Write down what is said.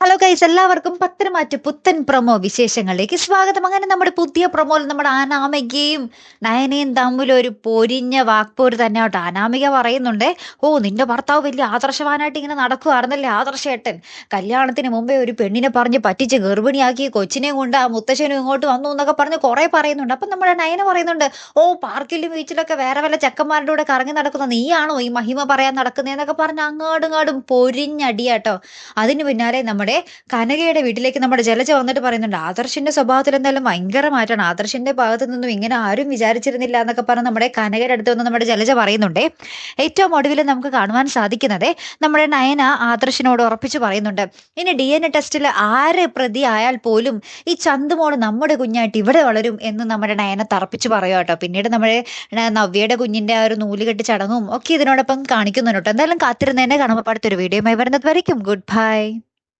Hello guys, എല്ലാവർക്കും പത്തരമാറ്റ് പുത്തൻ promo വിശേഷങ്ങളിലേക്ക് സ്വാഗതം. അങ്ങനെ നമ്മുടെ പുതിയ പ്രൊമോയിൽ നമ്മുടെ അനാമികയും നയനയും തമ്മിൽ ഒരു പൊരിഞ്ഞ വാക്പോര് തന്നെ കേട്ടോ. അനാമിക പറയുന്നുണ്ട്, ഓ നിന്റെ ഭർത്താവ് വലിയ ആദർശവാനായിട്ട് ഇങ്ങനെ നടക്കുവായിരുന്നല്ലേ ആദർശേട്ടൻ. കല്യാണത്തിന് മുമ്പേ ഒരു പെണ്ണിനെ പറഞ്ഞ് പറ്റിച്ച് ഗർഭിണിയാക്കി കൊച്ചിനെയും കൊണ്ട് ആ മുത്തശ്ശനും ഇങ്ങോട്ട് വന്നു എന്നൊക്കെ പറഞ്ഞ് കുറെ പറയുന്നുണ്ട്. അപ്പം നമ്മുടെ നയന പറയുന്നുണ്ട്, ഓ പാർക്കിലും ബീച്ചിലൊക്കെ വേറെ വല്ല ചെക്കന്മാരുടെ കൂടെ കറങ്ങി നടക്കുന്ന നീയാണോ ഈ മഹിമ പറയാൻ നടക്കുന്നതെന്നൊക്കെ പറഞ്ഞ് അങ്ങാടും ഇങ്ങാടും പൊരിഞ്ഞടിയാട്ടോ. അതിന് പിന്നാലെ നമ്മുടെ കനകയുടെ വീട്ടിലേക്ക് നമ്മുടെ ജലജ വന്നിട്ട് പറയുന്നുണ്ട്, ആദർശിന്റെ സ്വഭാവത്തിൽ എന്തായാലും ഭയങ്കര മാറ്റമാണ്, ആദർശിന്റെ ഭാഗത്തു നിന്നും ഇങ്ങനെ ആരും വിചാരിച്ചിരുന്നില്ല എന്നൊക്കെ പറഞ്ഞ് നമ്മുടെ കനകയുടെ അടുത്ത് വന്ന് നമ്മുടെ ജലജ പറയുന്നുണ്ട്. ഏറ്റവും ഒടുവിൽ നമുക്ക് കാണുവാൻ സാധിക്കുന്നത് നമ്മുടെ നയന ആദർശിനോട് ഉറപ്പിച്ചു പറയുന്നുണ്ട്, ഇനി DNA ടെസ്റ്റിൽ ആര് പ്രതി ആയാൽ പോലും ഈ ചന്തുമോള് നമ്മുടെ കുഞ്ഞായിട്ട് ഇവിടെ വളരും എന്ന് നമ്മുടെ നയന തറപ്പിച്ചു പറയുക കേട്ടോ. പിന്നീട് നമ്മുടെ നവ്യയുടെ കുഞ്ഞിന്റെ ആ ഒരു നൂലുകെട്ട് ചടങ്ങും ഒക്കെ ഇതിനോടൊപ്പം കാണിക്കുന്നുണ്ട്. എന്തായാലും കാത്തിരുന്നതിനെ കാണുമ്പോൾ അടുത്തൊരു വീഡിയോ വരുന്നത് വരയ്ക്കും. Good bye.